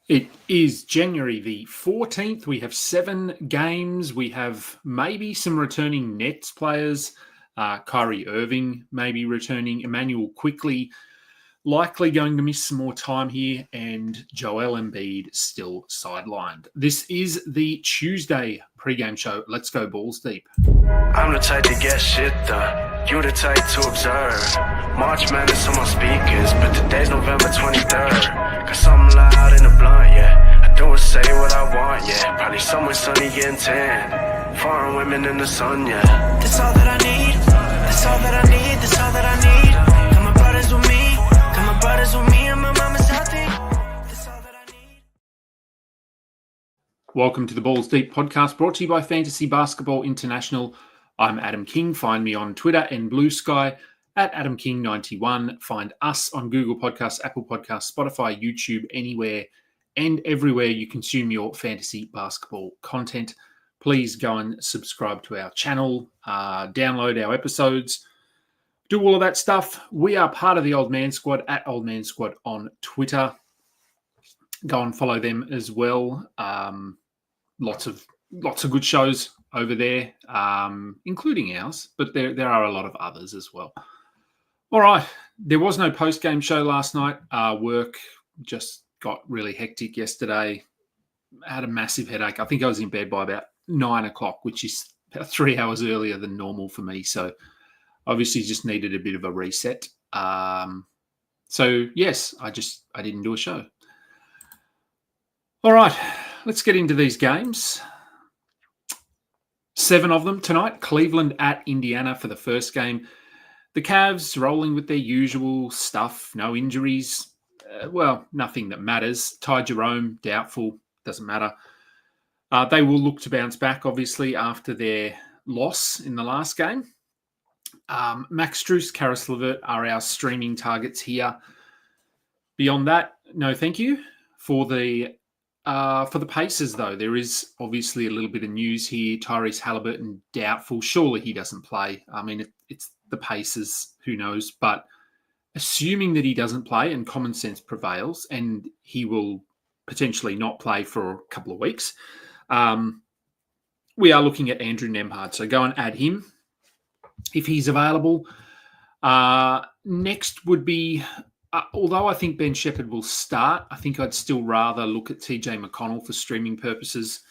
It is January the 14th. We have 7 games. We have maybe some returning Nets players. Kyrie Irving maybe returning. Emmanuel quickly likely going to miss some more time here. And Joel Embiid still sidelined. This is the Tuesday pregame show. Let's go balls deep. I'm the type to get shit done. You the type to observe. March Madness on my speakers, but today's November 23rd. Got something loud in the blunt, yeah. I don't say what I want, yeah. Probably somewhere sunny getting tan. Foreign women in the sun, yeah. That's all that I need. That's all that I need. That's all that I need. Got my brothers with me. Got my brothers with me, and my mama's healthy. That's all that I need. Welcome to the Balls Deep podcast, brought to you by Fantasy Basketball International. I'm Adam King. Find me on Twitter and Blue Sky at AdamKing91. Find us on Google Podcasts, Apple Podcasts, Spotify, YouTube, anywhere and everywhere you consume your fantasy basketball content. Please go and subscribe to our channel, download our episodes, do all of that stuff. We are part of the Old Man Squad at Old Man Squad on Twitter. Go and follow them as well. Lots of good shows over there, including ours, but there are a lot of others as well. All right, there was no post-game show last night. Work just got really hectic yesterday. I had a massive headache. I think I was in bed by about 9 o'clock, which is about 3 hours earlier than normal for me. So obviously just needed a bit of a reset. So yes, I didn't do a show. All right, let's get into these games. 7 of them tonight. Cleveland at Indiana for the first game. The Cavs rolling with their usual stuff. No injuries. Nothing that matters. Ty Jerome, doubtful. Doesn't matter. They will look to bounce back, obviously, after their loss in the last game. Max Strus, Karis LeVert are our streaming targets here. Beyond that, no thank you. For the Pacers, though, there is obviously a little bit of news here. Tyrese Halliburton, doubtful. Surely he doesn't play. I mean, it's the Pacers, who knows? But assuming that he doesn't play and common sense prevails and he will potentially not play for a couple of weeks, we are looking at Andrew Nembhard. So go and add him if he's available. Next would be... although I think Ben Shepherd will start, I think I'd still rather look at TJ McConnell for streaming purposes.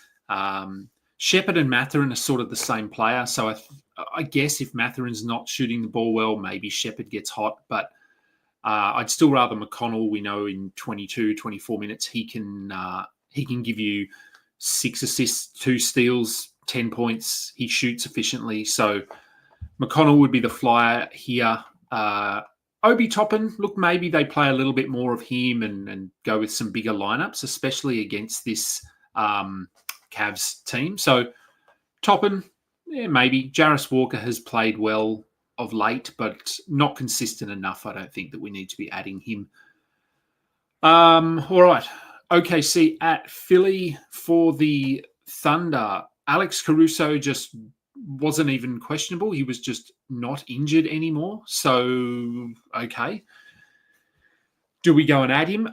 Shepherd and Mathurin are sort of the same player. So I guess if Mathurin's not shooting the ball well, maybe Shepherd gets hot. But I'd still rather McConnell. We know in 22, 24 minutes, he can give you 6 assists, 2 steals, 10 points. He shoots efficiently. So McConnell would be the flyer here. Obi Toppin, look, maybe they play a little bit more of him and go with some bigger lineups, especially against this Cavs team. So Toppin, maybe. Jarris Walker has played well of late, but not consistent enough. I don't think that we need to be adding him. All right. OKC at Philly for the Thunder. Alex Caruso just wasn't even questionable. He was just not injured anymore. So, okay. Do we go and add him?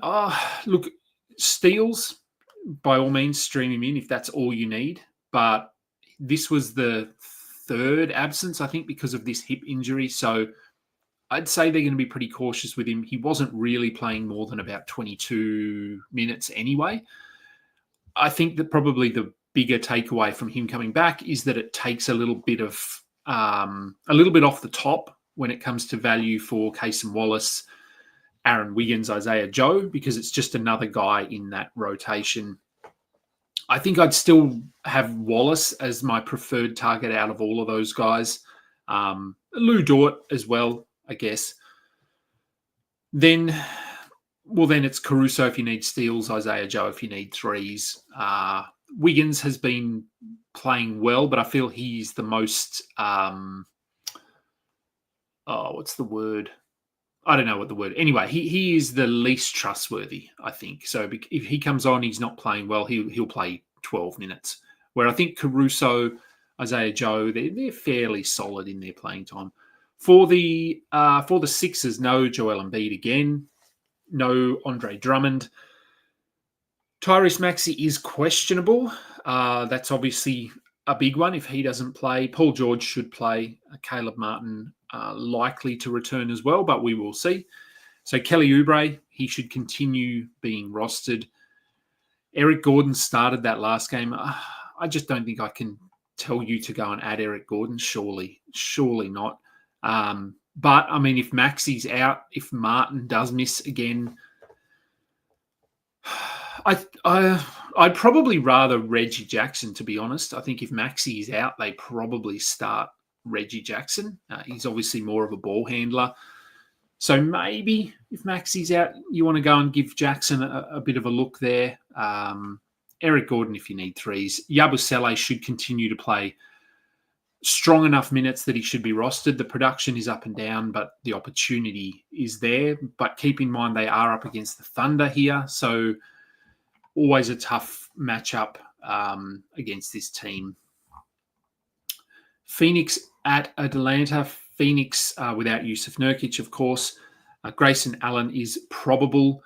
Look, steals, by all means, stream him in if that's all you need. But this was the 3rd absence, I think, because of this hip injury. So I'd say they're going to be pretty cautious with him. He wasn't really playing more than about 22 minutes anyway. I think that probably the bigger takeaway from him coming back is that it takes a little bit off the top when it comes to value for Cason Wallace, Aaron Wiggins, Isaiah Joe, because it's just another guy in that rotation. I think I'd still have Wallace as my preferred target out of all of those guys. Lou Dort as well, I guess. Then it's Caruso if you need steals, Isaiah Joe if you need threes. Wiggins has been playing well, but I feel he's the most, what's the word? I don't know what the word. Anyway, he is the least trustworthy, I think. So if he comes on, he's not playing well, he'll play 12 minutes. Where I think Caruso, Isaiah Joe, they're fairly solid in their playing time. For the Sixers, no Joel Embiid again, no Andre Drummond. Tyrese Maxey is questionable. That's obviously a big one if he doesn't play. Paul George should play. Caleb Martin likely to return as well, but we will see. So Kelly Oubre, he should continue being rostered. Eric Gordon started that last game. I just don't think I can tell you to go and add Eric Gordon. Surely not. But, I mean, if Maxey's out, if Martin does miss again, I'd probably rather Reggie Jackson, to be honest. I think if Maxey is out, they probably start Reggie Jackson. He's obviously more of a ball handler. So maybe if Maxey's out, you want to go and give Jackson a bit of a look there. Eric Gordon, if you need threes. Yabusele should continue to play strong enough minutes that he should be rostered. The production is up and down, but the opportunity is there. But keep in mind they are up against the Thunder here, so always a tough matchup against this team. Phoenix at Atlanta. Phoenix without Yusuf Nurkic, of course. Grayson Allen is probable.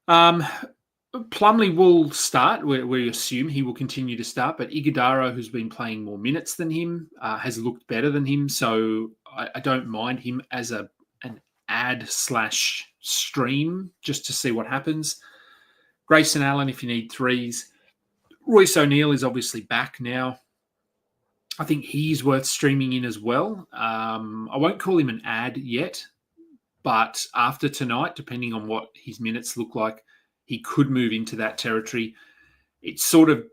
Plumlee will start. We assume he will continue to start, but Iguodala, who's been playing more minutes than him, has looked better than him, so I don't mind him as an ad/stream just to see what happens. Grayson Allen, if you need threes. Royce O'Neal is obviously back now. I think he's worth streaming in as well. I won't call him an ad yet, but after tonight, depending on what his minutes look like, he could move into that territory. It's sort of,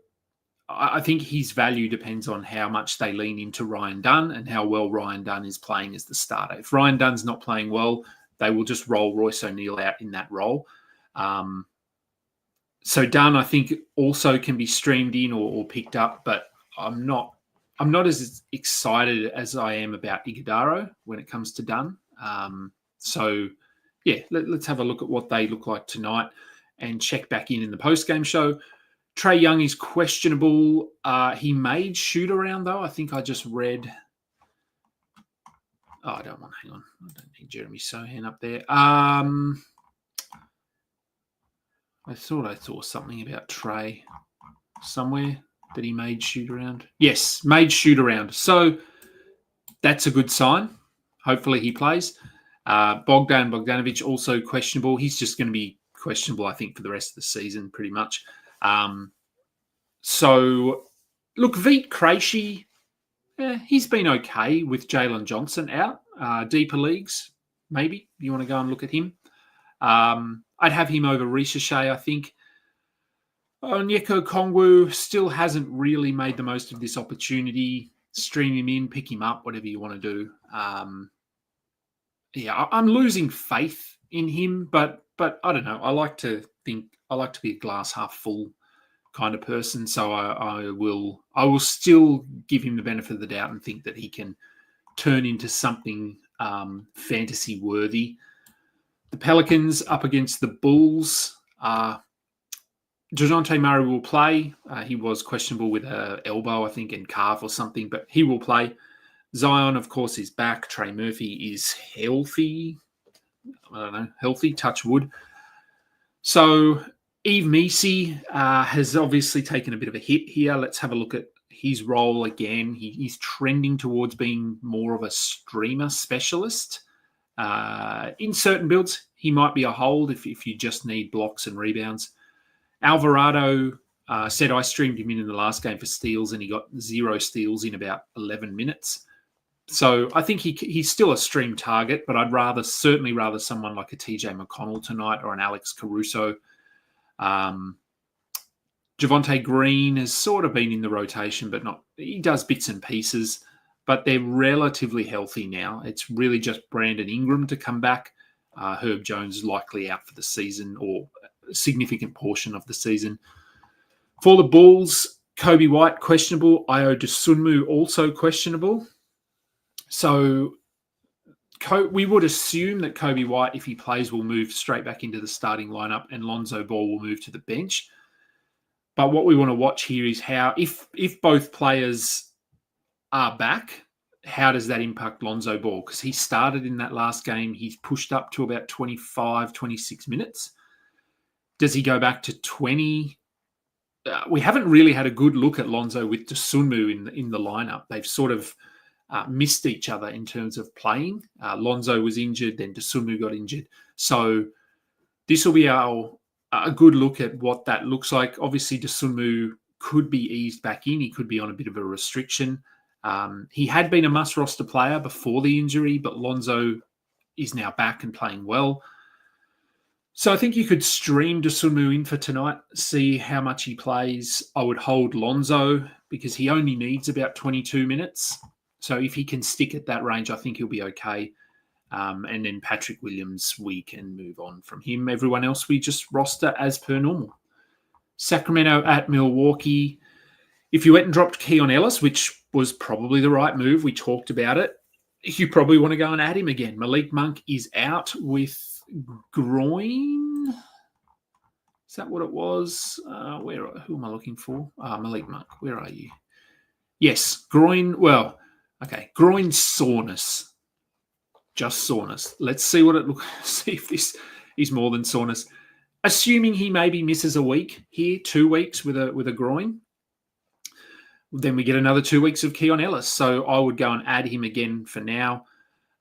I think his value depends on how much they lean into Ryan Dunn and how well Ryan Dunn is playing as the starter. If Ryan Dunn's not playing well, they will just roll Royce O'Neal out in that role. So Dunn, I think, also can be streamed in or picked up, but I'm not as excited as I am about Iguodala when it comes to Dunn. So, yeah, let's have a look at what they look like tonight and check back in the post-game show. Trae Young is questionable. He made shoot-around, though. I think I just read... Oh, I don't want... Hang on. I don't need Jeremy Sohan up there. I thought I saw something about Trae somewhere. That he made shoot-around. Yes, made shoot-around. So that's a good sign. Hopefully he plays. Bogdan Bogdanovic also questionable. He's just going to be questionable, I think, for the rest of the season, pretty much. So, look, Vit Krejci, he's been okay with Jalen Johnson out. Deeper leagues, maybe. You want to go and look at him. I'd have him over Ricochet, I think. Onyeka Okongwu still hasn't really made the most of this opportunity. Stream him in, pick him up, whatever you want to do. I'm losing faith in him, but I don't know. I like to be a glass half full kind of person. So I will still give him the benefit of the doubt and think that he can turn into something fantasy worthy. The Pelicans up against the Bulls. DeJounte Murray will play. He was questionable with an elbow, I think, and calf or something, but he will play. Zion, of course, is back. Trey Murphy is healthy. I don't know, healthy, touch wood. So Yves Missi has obviously taken a bit of a hit here. Let's have a look at his role again. He's trending towards being more of a streamer specialist. In certain builds, he might be a hold if you just need blocks and rebounds. Alvarado said I streamed him in the last game for steals and he got 0 steals in about 11 minutes. So I think he's still a stream target, but I'd certainly rather someone like a TJ McConnell tonight or an Alex Caruso. Javonte Green has sort of been in the rotation, but not. He does bits and pieces, but they're relatively healthy now. It's really just Brandon Ingram to come back. Herb Jones is likely out for the season or a significant portion of the season. For the Bulls, Kobe White questionable. Ayo Dosunmu also questionable. So we would assume that Kobe White, if he plays, will move straight back into the starting lineup and Lonzo Ball will move to the bench. But what we want to watch here is how, if both players are back, how does that impact Lonzo Ball? Because he started in that last game. He's pushed up to about 25, 26 minutes. Does he go back to 20? We haven't really had a good look at Lonzo with Dosunmu in the lineup. They've sort of missed each other in terms of playing. Lonzo was injured, then Dosunmu got injured. So this will be a good look at what that looks like. Obviously, Dosunmu could be eased back in. He could be on a bit of a restriction. He had been a must-roster player before the injury, but Lonzo is now back and playing well. So I think you could stream Dosunmu in for tonight, see how much he plays. I would hold Lonzo because he only needs about 22 minutes. So if he can stick at that range, I think he'll be okay. And then Patrick Williams, we can move on from him. Everyone else, we just roster as per normal. Sacramento at Milwaukee. If you went and dropped Keon Ellis, which was probably the right move, we talked about it, you probably want to go and add him again. Malik Monk is out with groin. Is that what it was? Who am I looking for? Malik Monk, where are you? Yes, groin. Well, okay, groin soreness. Just soreness. Let's see what it looks. See if this is more than soreness. Assuming he maybe misses a week here, 2 weeks with a groin, then we get another 2 weeks of Keon Ellis. So I would go and add him again for now.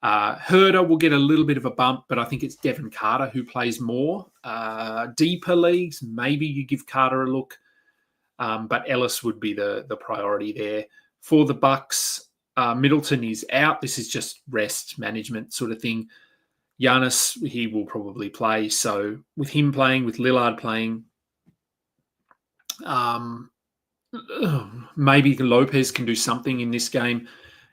Herder will get a little bit of a bump, but I think it's Devin Carter who plays more. Deeper leagues, maybe you give Carter a look, but Ellis would be the priority there. For the Bucks, Middleton is out. This is just rest management sort of thing. Giannis, he will probably play. So with him playing, with Lillard playing, maybe Lopez can do something in this game.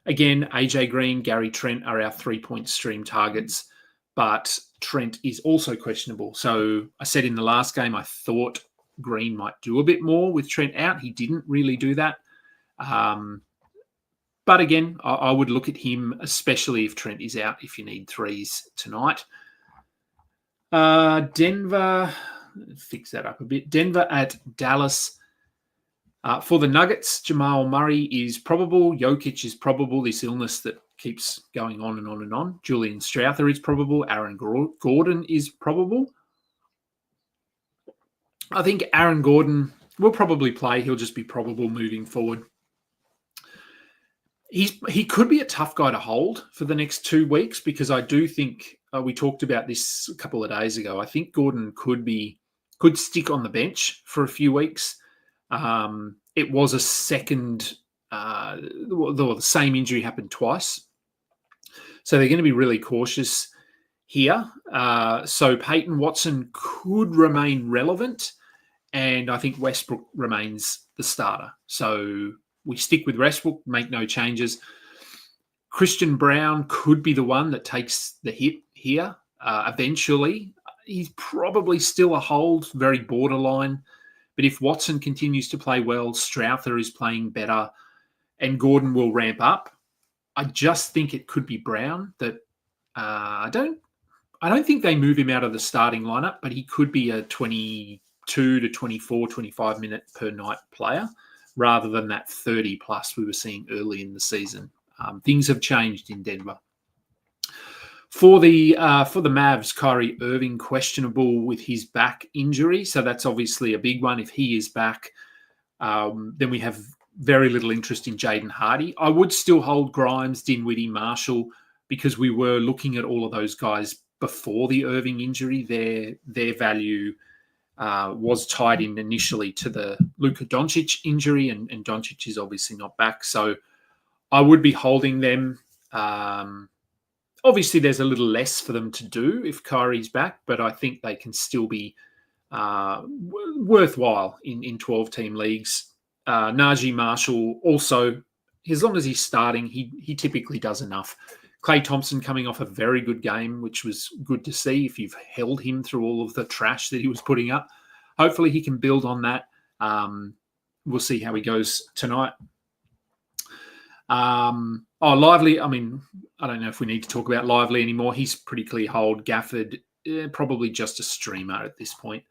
Again, AJ Green, Gary Trent are our 3-point stream targets, but Trent is also questionable. So I said in the last game, I thought Green might do a bit more with Trent out. He didn't really do that. But again, I would look at him, especially if Trent is out, if you need threes tonight. Denver, fix that up a bit. Denver at Dallas. For the Nuggets, Jamal Murray is probable. Jokic is probable. This illness that keeps going on and on and on. Julian Strawther is probable. Aaron Gordon is probable. I think Aaron Gordon will probably play. He'll just be probable moving forward. He could be a tough guy to hold for the next 2 weeks because I do think we talked about this a couple of days ago. I think Gordon could stick on the bench for a few weeks. It was a second, the same injury happened twice. So they're going to be really cautious here. So Peyton Watson could remain relevant, and I think Westbrook remains the starter. So we stick with Westbrook, make no changes. Christian Brown could be the one that takes the hit here eventually. He's probably still a hold, very borderline. But if Watson continues to play well, Strawther is playing better, and Gordon will ramp up, I just think it could be Brown that I don't think they move him out of the starting lineup, but he could be a 22 to 24, 25 minute per night player rather than that 30 plus we were seeing early in the season. Things have changed in Denver. For the Mavs, Kyrie Irving questionable with his back injury. So that's obviously a big one. If he is back, then we have very little interest in Jaden Hardy. I would still hold Grimes, Dinwiddie, Marshall, because we were looking at all of those guys before the Irving injury. Their value was tied in initially to the Luka Doncic injury, and Doncic is obviously not back. So I would be holding them. Obviously, there's a little less for them to do if Kyrie's back, but I think they can still be worthwhile in 12-team leagues. Najee Marshall also, as long as he's starting, he typically does enough. Klay Thompson coming off a very good game, which was good to see if you've held him through all of the trash that he was putting up. Hopefully he can build on that. We'll see how he goes tonight. Lively, I mean, I don't know if we need to talk about Lively anymore. He's pretty clear hold. Gafford, probably just a streamer at this point.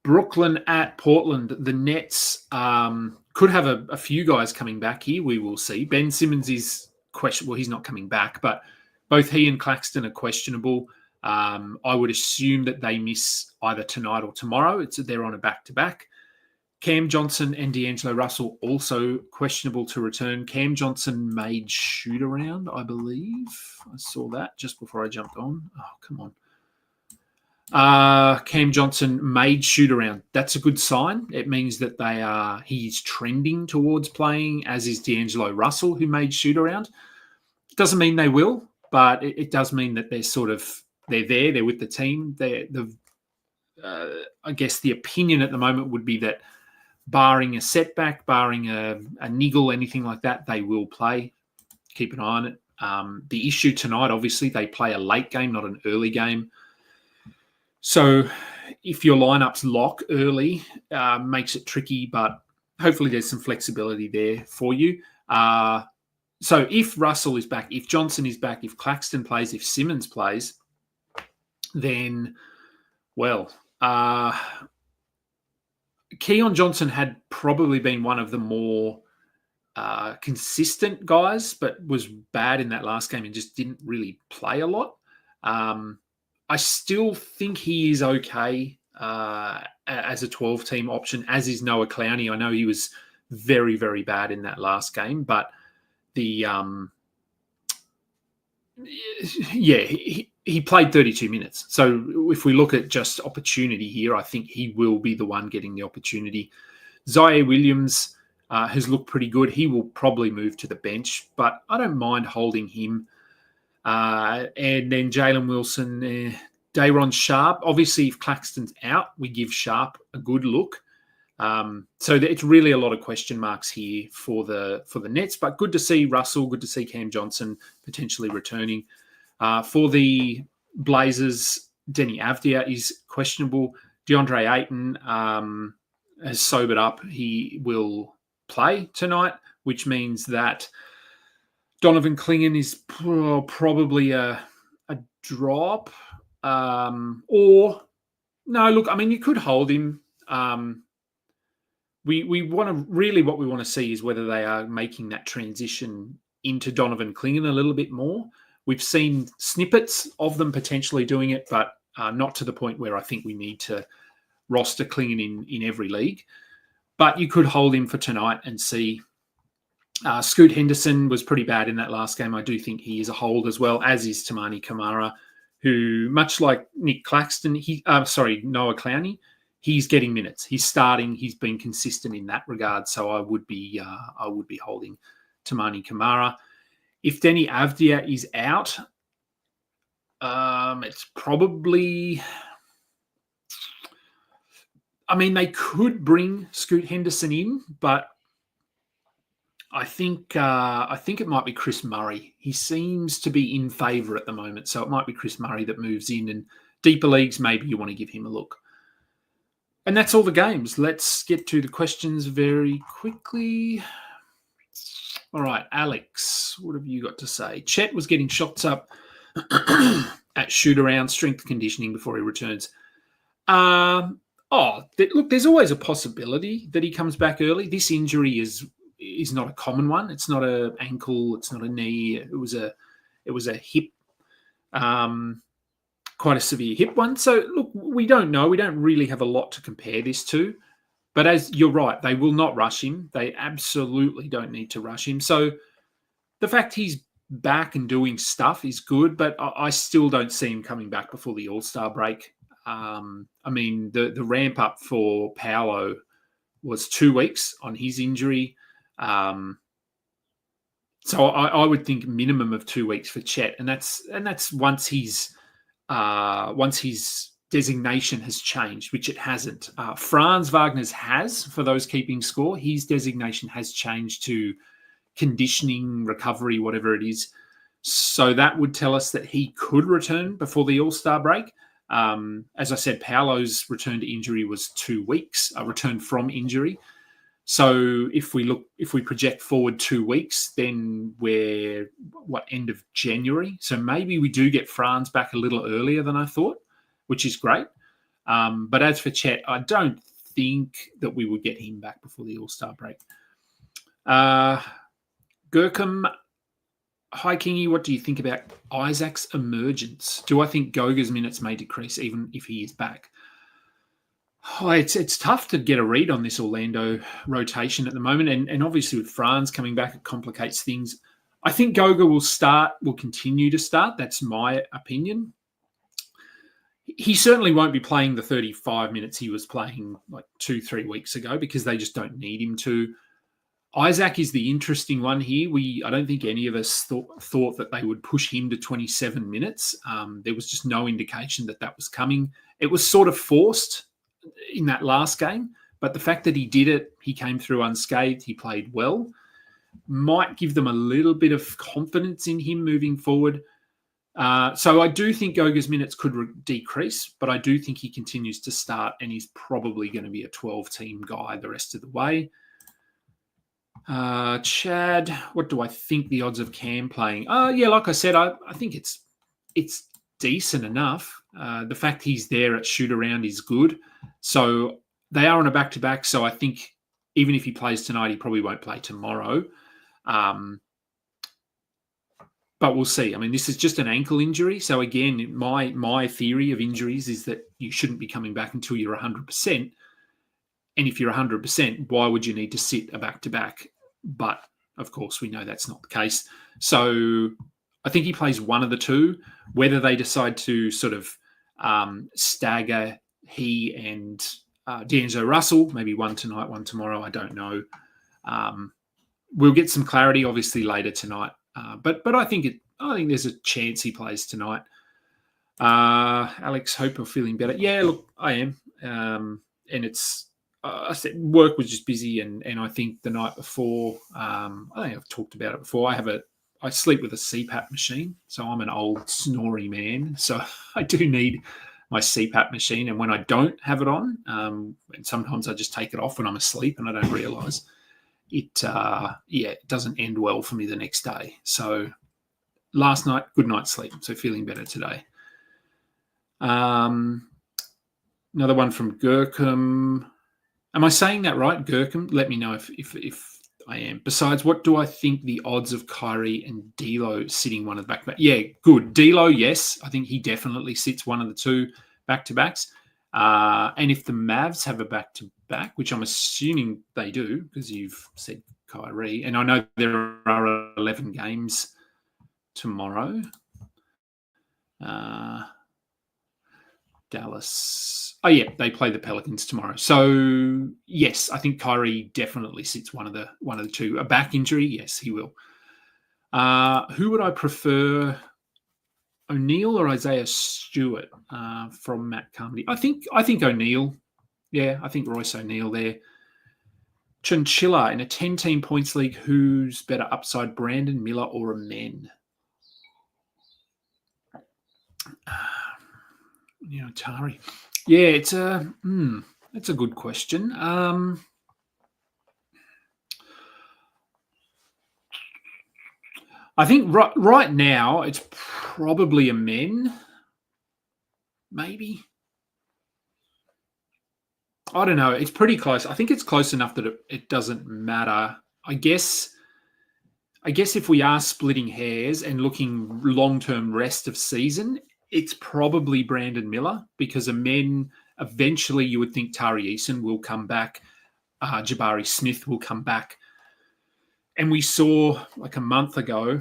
Brooklyn at Portland. The Nets could have a few guys coming back here. We will see. Ben Simmons is questionable. Well, he's not coming back, but both he and Claxton are questionable. I would assume that they miss either tonight or tomorrow. They're on a back-to-back. Cam Johnson and D'Angelo Russell also questionable to return. Cam Johnson made shoot-around, I believe. I saw that just before I jumped on. Oh, come on. Cam Johnson made shoot-around. That's a good sign. It means that he's trending towards playing, as is D'Angelo Russell, who made shoot-around. It doesn't mean they will, but it does mean that they're there, they're with the team. I guess the opinion at the moment would be that barring a setback, barring a niggle, anything like that, they will play. Keep an eye on it. The issue tonight, obviously, they play a late game, not an early game. So if your lineups lock early, makes it tricky, but hopefully there's some flexibility there for you. So if Russell is back, if Johnson is back, if Claxton plays, if Simmons plays, then, Keon Johnson had probably been one of the more consistent guys, but was bad in that last game and just didn't really play a lot. I still think he is okay as a 12-team option, as is Noah Clowney. I know he was very, very bad in that last game, but he played 32 minutes. So if we look at just opportunity here, I think he will be the one getting the opportunity. Zaire Williams has looked pretty good. He will probably move to the bench, but I don't mind holding him. And then Jalen Wilson, Dayron Sharp. Obviously, if Claxton's out, we give Sharp a good look. So it's really a lot of question marks here for the Nets, but good to see Russell, good to see Cam Johnson potentially returning. For the Blazers, Denny Avdia is questionable. DeAndre Ayton has sobered up. He will play tonight, which means that Donovan Clingan is probably a drop. Or, no, look, I mean, you could hold him. We want to really, what we want to see is whether they are making that transition into Donovan Clingan a little bit more. We've seen snippets of them potentially doing it, but not to the point where I think we need to roster Clingan in every league. But you could hold him for tonight and see. Scoot Henderson was pretty bad in that last game. I do think he is a hold as well, as is Tamani Kamara, who, much like Nick Claxton, Noah Clowney, he's getting minutes. He's starting. He's been consistent in that regard. So I would be holding Tamani Kamara. If Denny Avdia is out, it's probably. I mean, they could bring Scoot Henderson in, but I think it might be Chris Murray. He seems to be in favour at the moment, so it might be Chris Murray that moves in. And deeper leagues, maybe you want to give him a look. And that's all the games. Let's get to the questions very quickly. All right, Alex, what have you got to say? Chet was getting shots up at shoot-around, strength conditioning before he returns. Look, there's always a possibility that he comes back early. This injury is not a common one. It's not an ankle. It's not a knee. It was a hip, quite a severe hip one. So, look, we don't know. We don't really have a lot to compare this to. But as you're right, they will not rush him. They absolutely don't need to rush him. So the fact he's back and doing stuff is good, but I still don't see him coming back before the All-Star break. I mean, the ramp up for Paolo was 2 weeks on his injury. So I would think minimum of 2 weeks for Chet, and that's once his designation has changed, which it hasn't. Franz Wagner's has, for those keeping score. His designation has changed to conditioning, recovery, whatever it is. So that would tell us that he could return before the All-Star break. As I said, Paolo's return to injury was 2 weeks, a return from injury. So if we project forward 2 weeks, then we're end of January. So maybe we do get Franz back a little earlier than I thought, which is great. But as for Chet, I don't think that we would get him back before the All-Star break. Gurkham Hi, Kingy. What do you think about Isaac's emergence? Do I think Goga's minutes may decrease even if he is back? Oh, it's tough to get a read on this Orlando rotation at the moment, and obviously with Franz coming back, it complicates things. I think Goga will continue to start. That's my opinion. He certainly won't be playing the 35 minutes he was playing like 2-3 weeks ago because they just don't need him to. Isaac is the interesting one here. I don't think any of us thought that they would push him to 27 minutes. There was just no indication that was coming. It was sort of forced in that last game, but the fact that he did it, he came through unscathed, he played well, might give them a little bit of confidence in him moving forward. So I do think Goga's minutes could decrease, but I do think he continues to start and he's probably going to be a 12-team guy the rest of the way. Chad, what do I think the odds of Cam playing? Yeah, like I said, I think it's decent enough. The fact he's there at shoot around is good. So they are on a back-to-back, so I think even if he plays tonight, he probably won't play tomorrow. But we'll see. I mean, this is just an ankle injury. So again, my theory of injuries is that you shouldn't be coming back until you're 100%. And if you're 100%, why would you need to sit a back-to-back? But, of course, we know that's not the case. So I think he plays one of the two. Whether they decide to sort of stagger he and D'Angelo Russell, maybe one tonight, one tomorrow, I don't know. We'll get some clarity, obviously, later tonight. But I think there's a chance he plays tonight. Alex, hope you're feeling better. Yeah, look, I am. And it's... I said work was just busy, and I think the night before, I think I've talked about it before. I sleep with a CPAP machine, so I'm an old snoring man. So I do need my CPAP machine, and when I don't have it on, and sometimes I just take it off when I'm asleep, and I don't realise it. It doesn't end well for me the next day. So last night, good night's sleep. So feeling better today. Another one from Gurkham. Am I saying that right, Gurkham? Let me know if I am. Besides, what do I think the odds of Kyrie and D'Lo sitting one of the back-to-back? Yeah, good. D'Lo, yes. I think he definitely sits one of the two back-to-backs. And if the Mavs have a back-to-back, which I'm assuming they do, because you've said Kyrie, and I know there are 11 games tomorrow. Dallas. Oh, yeah, they play the Pelicans tomorrow. So, yes, I think Kyrie definitely sits one of the two. A back injury, yes, he will. Who would I prefer, O'Neal or Isaiah Stewart from Matt Carmody? I think O'Neal. Yeah, I think Royce O'Neal there. Chinchilla in a 10-team points league, who's better upside, Brandon Miller or Amen? Tari. Yeah, it's a good question. I think right now it's probably Amen. Maybe. I don't know. It's pretty close. I think it's close enough that it doesn't matter. I guess if we are splitting hairs and looking long-term rest of season, it's probably Brandon Miller because Amen, eventually you would think Tari Eason will come back. Jabari Smith will come back. And we saw like a month ago,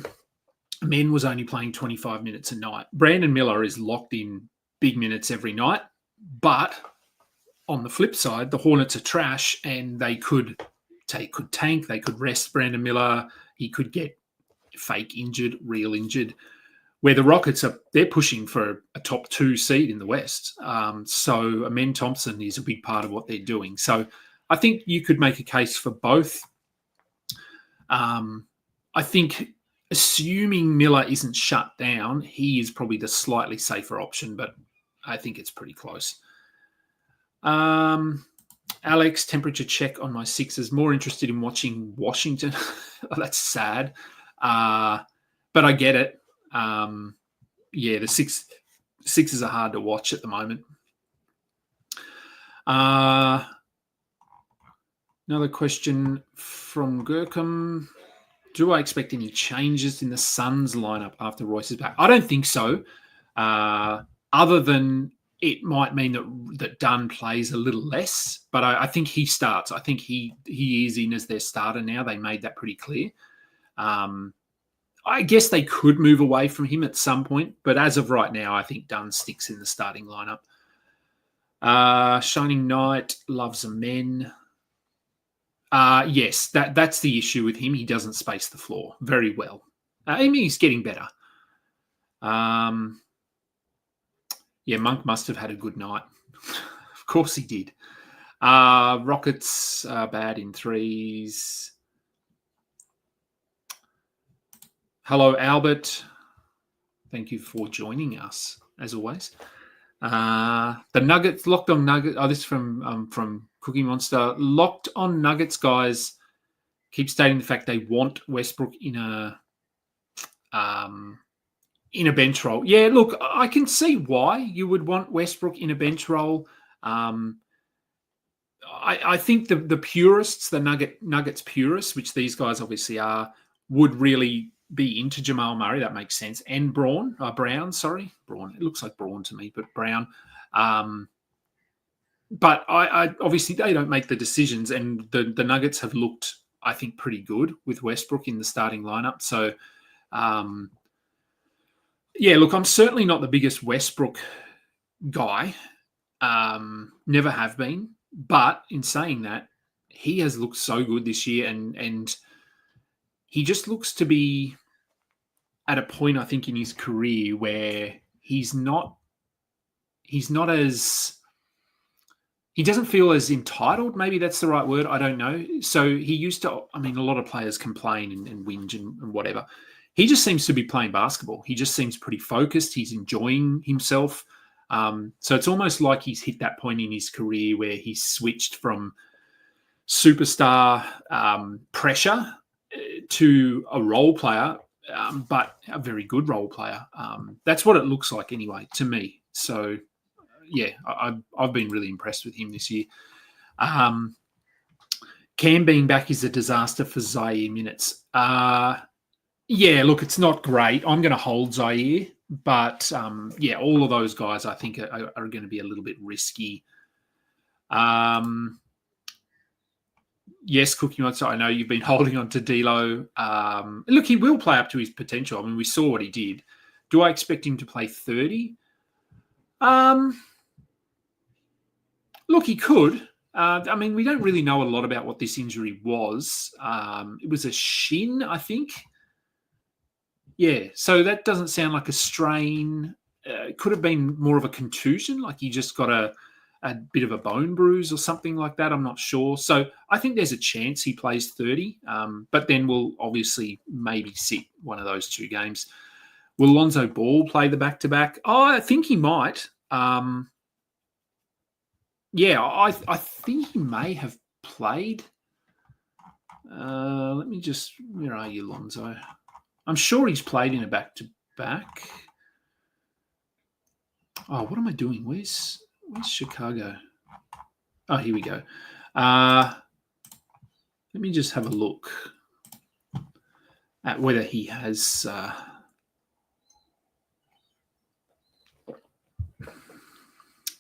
Amen was only playing 25 minutes a night. Brandon Miller is locked in big minutes every night. But on the flip side, the Hornets are trash and they could tank. They could rest Brandon Miller. He could get fake injured, real injured. Where the Rockets they're pushing for a top 2 seed in the West. So Amen Thompson is a big part of what they're doing. So I think you could make a case for both. I think assuming Miller isn't shut down, he is probably the slightly safer option, but I think it's pretty close. Alex, temperature check on my Sixers. More interested in watching Washington. Oh, that's sad. But I get it. The Sixers are hard to watch at the moment. Another question from Gurkham. Do I expect any changes in the Suns lineup after Royce is back? I don't think so. Other than it might mean that Dunn plays a little less, but I think he starts. I think he is in as their starter now. They made that pretty clear. I guess they could move away from him at some point, but as of right now, I think Dunn sticks in the starting lineup. Shining Knight loves men. Yes, that's the issue with him. He doesn't space the floor very well. I mean, he's getting better. Yeah, Monk must have had a good night. Of course he did. Rockets bad in threes. Hello, Albert. Thank you for joining us, as always. The Nuggets, Locked on Nuggets. Oh, this is from Cookie Monster. Locked on Nuggets guys keep stating the fact they want Westbrook in a bench role. Yeah, look, I can see why you would want Westbrook in a bench role. I think the purists, the Nuggets purists, which these guys obviously are, would really be into Jamal Murray. That makes sense. And Brown. It looks like Braun to me, but Brown. But I obviously they don't make the decisions, and the Nuggets have looked, I think, pretty good with Westbrook in the starting lineup. So, yeah, look, I'm certainly not the biggest Westbrook guy. Never have been. But in saying that, he has looked so good this year, and he just looks to be at a point, I think, in his career where he doesn't feel as entitled. Maybe that's the right word. I don't know. So he used to, a lot of players complain and whinge and whatever. He just seems to be playing basketball. He just seems pretty focused. He's enjoying himself. So it's almost like he's hit that point in his career where he's switched from superstar pressure to a role player, but a very good role player. That's what it looks like anyway to me. So, yeah, I've been really impressed with him this year. Cam being back is a disaster for Zaire minutes. Yeah, look, it's not great. I'm going to hold Zaire, but yeah, all of those guys I think are going to be a little bit risky. Yes, Cookie Monster, I know you've been holding on to D'Lo. Look, he will play up to his potential. We saw what he did. Do I expect him to play 30? Look, he could. We don't really know a lot about what this injury was. It was a shin, I think. Yeah, so that doesn't sound like a strain. It could have been more of a contusion, like he just got a bit of a bone bruise or something like that. I'm not sure. So I think there's a chance he plays 30, but then we'll obviously maybe sit one of those two games. Will Lonzo Ball play the back-to-back? Oh, I think he might. Yeah, I think he may have played. Let me just... Where are you, Lonzo? I'm sure he's played in a back-to-back. Oh, what am I doing? Where's Chicago? Oh, here we go. Let me just have a look at whether he has...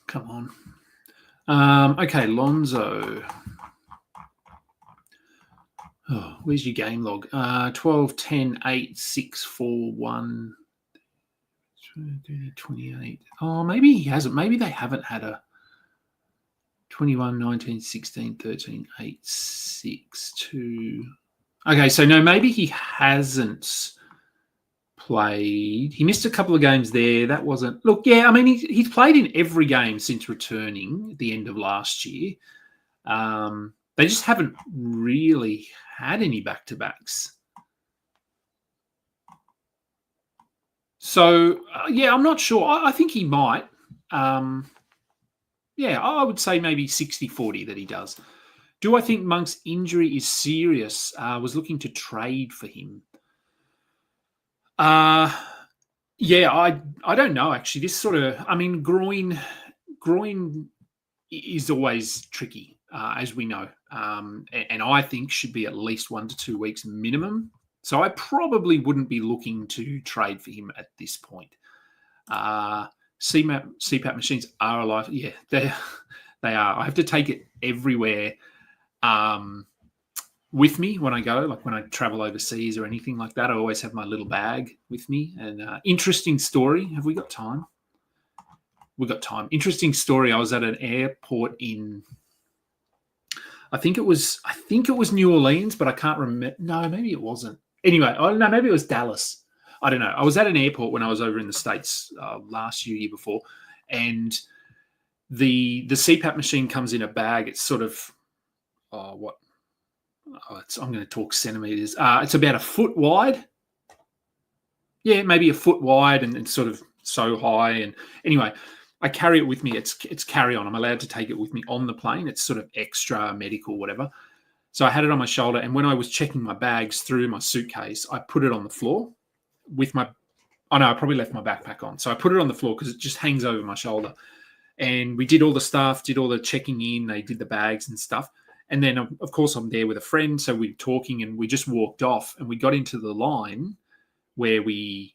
Come on. Okay, Lonzo. Oh, where's your game log? 12, 10, 8, 6, 4, 1, 28. Oh, maybe he hasn't. Maybe they haven't had a 21, 19, 16, 13, 8, 6, 2. Okay, so no, maybe he hasn't played. He missed a couple of games there. That wasn't... Look, yeah, he's played in every game since returning at the end of last year. They just haven't really had any back-to-backs. So, yeah, I'm not sure. I think he might. Yeah, I would say maybe 60-40 that he does. Do I think Monk's injury is serious? Was looking to trade for him. Yeah, I don't know, actually. This sort of... groin is always tricky, as we know. And I think should be at least 1 to 2 weeks minimum. So I probably wouldn't be looking to trade for him at this point. CPAP machines are alive. Yeah, they are. I have to take it everywhere with me when I go, like when I travel overseas or anything like that. I always have my little bag with me. And interesting story. Have we got time? We've got time. Interesting story. I was at an airport in, I think it was New Orleans, but I can't remember. No, maybe it wasn't. Anyway, no, maybe it was Dallas. I don't know. I was at an airport when I was over in the States last year before, and the CPAP machine comes in a bag. It's sort of, I'm going to talk centimeters. It's about a foot wide. Yeah, maybe a foot wide and sort of so high. And anyway, I carry it with me. It's carry on. I'm allowed to take it with me on the plane. It's sort of extra medical, whatever. So I had it on my shoulder, and when I was checking my bags through my suitcase, I put it on the floor with my. Oh no, I probably left my backpack on. So I put it on the floor because it just hangs over my shoulder. And we did all the stuff, did all the checking in. They did the bags and stuff. And then, of course, I'm there with a friend. So we were talking, and we just walked off, and we got into the line where we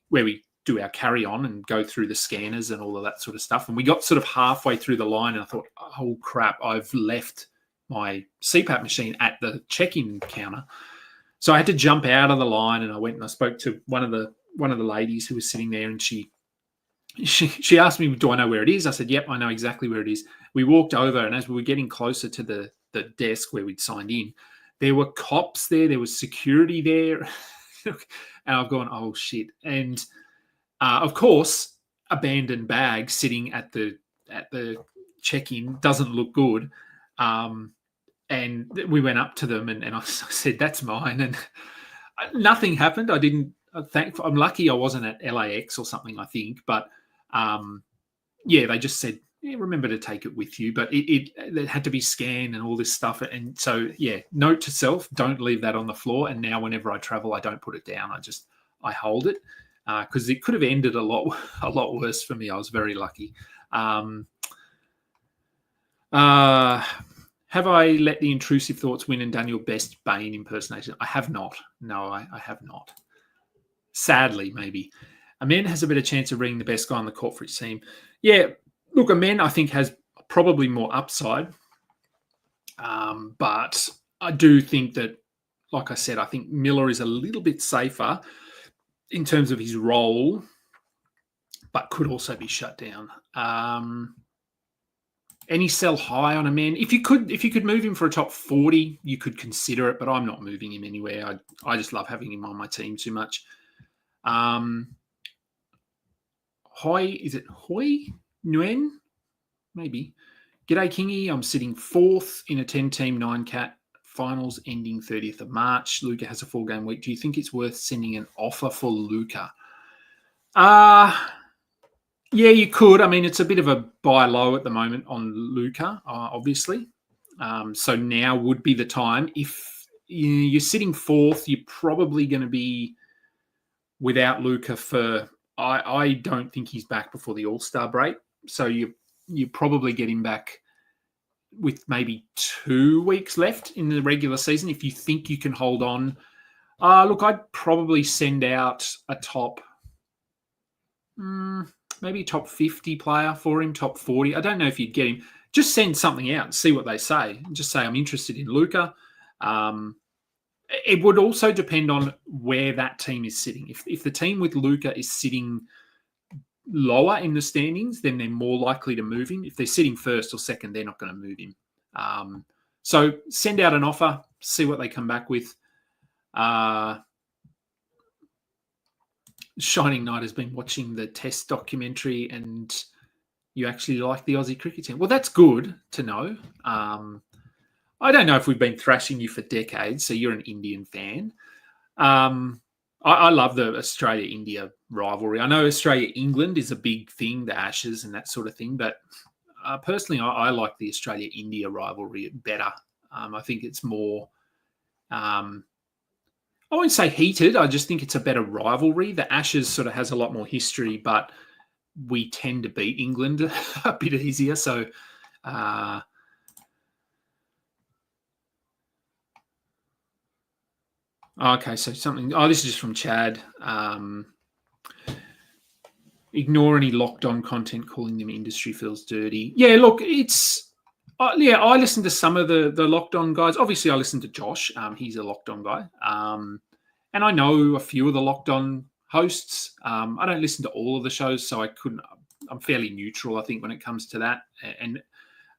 do our carry-on and go through the scanners and all of that sort of stuff. And we got sort of halfway through the line, and I thought, oh, crap, I've left my CPAP machine at the check-in counter. So I had to jump out of the line, and I went and I spoke to one of the ladies who was sitting there, and she asked me, do I know where it is? I said, yep, I know exactly where it is. We walked over, and as we were getting closer to the desk where we'd signed in, there were cops there, there was security there. And I've gone, oh, shit. And, of course, abandoned bag sitting at the check-in doesn't look good. And we went up to them, and I said, that's mine. And nothing happened. I'm lucky I wasn't at LAX or something, I think. But, they just said, remember to take it with you. But it had to be scanned and all this stuff. And so, note to self, don't leave that on the floor. And now whenever I travel, I don't put it down. I hold it because it could have ended a lot worse for me. I was very lucky. Have I let the intrusive thoughts win and done your best Bane impersonation? I have not. No, I have not. Sadly, maybe. Amen has a better chance of being the best guy on the court for his team. Yeah, look, Amen, I think, has probably more upside. But I do think that, like I said, I think Miller is a little bit safer in terms of his role, but could also be shut down. Any sell high on Amen? If you could move him for a top 40, you could consider it, but I'm not moving him anywhere. I just love having him on my team too much. Is it Hoi Nguyen? Maybe. G'day, Kingy. I'm sitting fourth in a 10-team 9-cat finals ending 30th of March. Luca has a 4-game week. Do you think it's worth sending an offer for Luca? Yeah, you could. I mean, it's a bit of a buy low at the moment on Luca, obviously. So now would be the time. If you're sitting fourth, you're probably going to be without Luca for, I don't think he's back before the All-Star break. So you probably get him back with maybe 2 weeks left in the regular season if you think you can hold on. Look, I'd probably send out a top, maybe top 50 player for him, top 40. I don't know if you'd get him. Just send something out and see what they say. Just say, I'm interested in Luca. It would also depend on where that team is sitting. If the team with Luca is sitting lower in the standings, then they're more likely to move him. If they're sitting first or second, they're not going to move him. So send out an offer, see what they come back with. Shining Knight has been watching the Test documentary, and you actually like the Aussie cricket team. Well, that's good to know. I don't know if we've been thrashing you for decades, so you're an Indian fan. I love the Australia-India rivalry. I know Australia-England is a big thing, the Ashes and that sort of thing, but personally, I like the Australia-India rivalry better. I think it's more, I won't say heated, I just think it's a better rivalry. The Ashes sort of has a lot more history, but we tend to beat England a bit easier, so... Okay, so something. Oh, this is just from Chad. Ignore any locked on content calling them industry feels dirty. Yeah, look, it's. I listen to some of the locked on guys. Obviously, I listen to Josh. He's a locked on guy. And I know a few of the locked on hosts. I don't listen to all of the shows, so I couldn't. I'm fairly neutral, I think, when it comes to that. And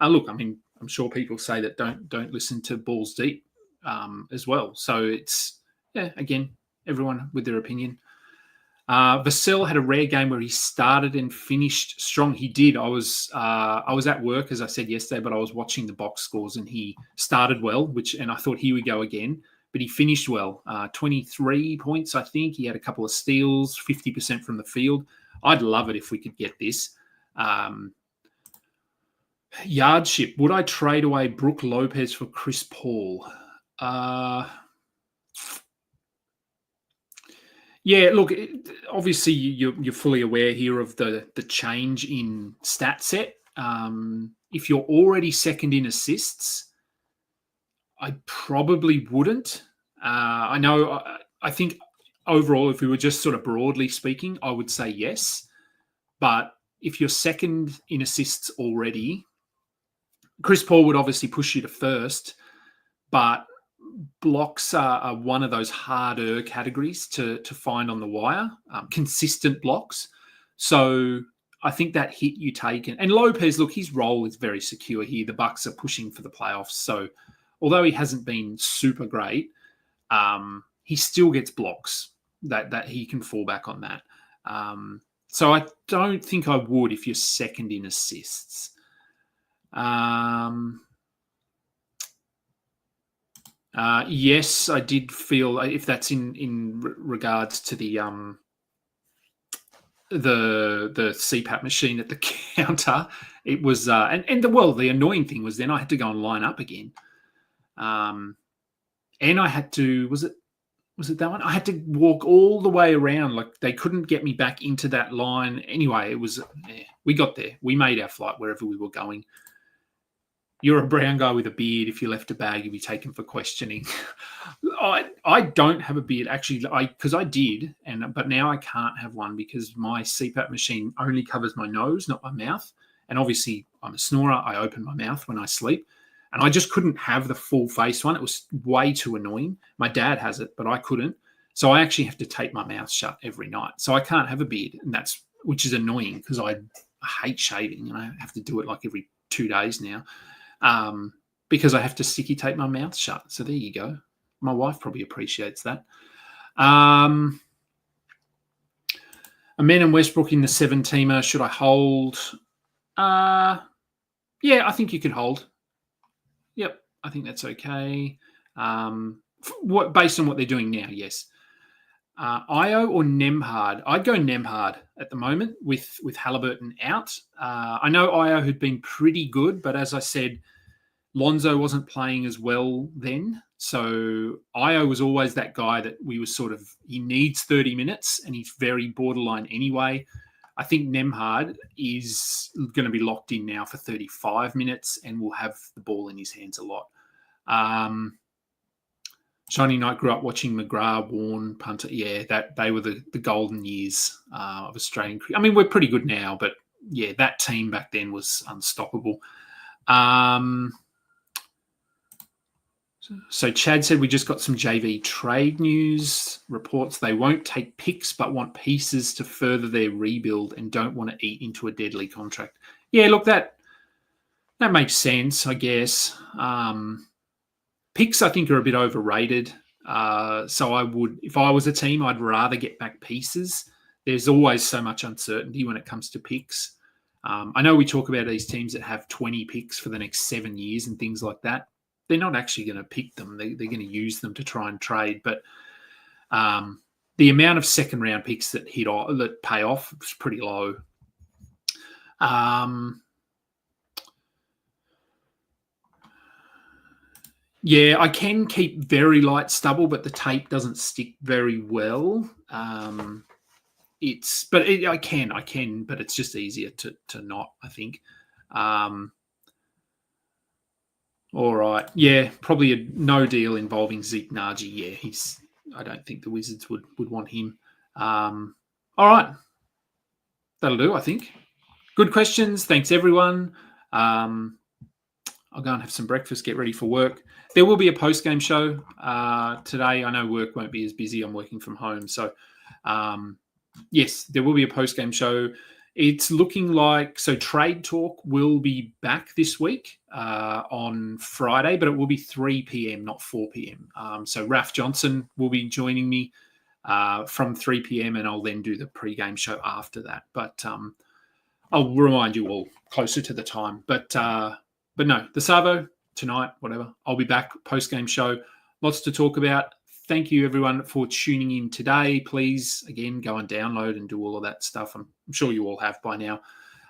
look, I mean, I'm sure people say that don't listen to Balls Deep as well. So it's again, everyone with their opinion. Vasil had a rare game where he started and finished strong. He did. I was at work, as I said yesterday, but I was watching the box scores and he started well, and I thought, here we go again. But he finished well. 23 points, I think. He had a couple of steals, 50% from the field. I'd love it if we could get this. Yardship. Would I trade away Brook Lopez for Chris Paul? Yeah, look, obviously you're fully aware here of the change in stat set. If you're already second in assists, I probably wouldn't. I think overall, if we were just sort of broadly speaking, I would say yes. But if you're second in assists already, Chris Paul would obviously push you to first, but blocks are one of those harder categories to find on the wire, consistent blocks. So I think that hit you take, and Lopez, look, his role is very secure here. The Bucks are pushing for the playoffs. So although he hasn't been super great, he still gets blocks that he can fall back on that. So I don't think I would if you're second in assists. Yes, I did feel, if that's in regards to the CPAP machine at the counter, it was the annoying thing was then I had to go and line up again, and I had to was it that one? I had to walk all the way around. Like they couldn't get me back into that line. Anyway, it was we got there. We made our flight wherever we were going. You're a brown guy with a beard. If you left a bag, you'd be taken for questioning. I don't have a beard, actually, because I did, but now I can't have one because my CPAP machine only covers my nose, not my mouth. And obviously, I'm a snorer. I open my mouth when I sleep. And I just couldn't have the full face one. It was way too annoying. My dad has it, but I couldn't. So I actually have to tape my mouth shut every night. So I can't have a beard, which is annoying because I hate shaving and I have to do it like every 2 days now. Because I have to sticky tape my mouth shut. So there you go. My wife probably appreciates that. Amen and Westbrook in the 7-teamer. Should I hold? Yeah, I think you could hold. Yep, I think that's okay. Based on what they're doing now, yes. Io or Nemhard? I'd go Nemhard at the moment with Halliburton out. I know Io had been pretty good, but as I said, Lonzo wasn't playing as well then. So Io was always that guy that we were he needs 30 minutes and he's very borderline anyway. I think Nemhard is going to be locked in now for 35 minutes and will have the ball in his hands a lot. Shiny Knight grew up watching McGrath, Warren, Punter. Yeah, they were the golden years of Australian cricket. I mean, we're pretty good now, but yeah, that team back then was unstoppable. So Chad said we just got some JV trade news. Reports they won't take picks but want pieces to further their rebuild and don't want to eat into a deadly contract. Yeah, look, that makes sense, I guess. Picks, I think, are a bit overrated. So I would, if I was a team, I'd rather get back pieces. There's always so much uncertainty when it comes to picks. I know we talk about these teams that have 20 picks for the next 7 years and things like that. They're not actually going to pick them. They're going to use them to try and trade. But the amount of second-round picks that pay off is pretty low. Yeah, I can keep very light stubble, but the tape doesn't stick very well. I can, but it's just easier to not, I think. All right. Yeah, probably a no deal involving Zeke Naji. Yeah, I don't think the Wizards would want him. All right. That'll do, I think. Good questions. Thanks, everyone. I'll go and have some breakfast, get ready for work. There will be a post-game show today. I know work won't be as busy. I'm working from home. So, yes, there will be a post-game show. It's looking like, so Trade Talk will be back this week on Friday, but it will be 3 p.m., not 4 p.m. So Raf Johnson will be joining me from 3 p.m. and I'll then do the pre-game show after that. But I'll remind you all closer to the time. But no, the Savo tonight, whatever. I'll be back post-game show. Lots to talk about. Thank you, everyone, for tuning in today. Please, again, go and download and do all of that stuff. I'm sure you all have by now.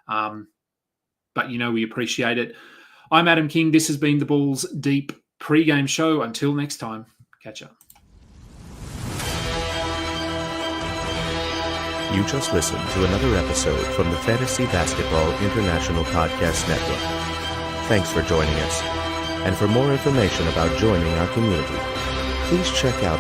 But, we appreciate it. I'm Adam King. This has been the Bulls Deep pre-game show. Until next time, catch up. You just listened to another episode from the Fantasy Basketball International Podcast Network. Thanks for joining us. And for more information about joining our community, please check out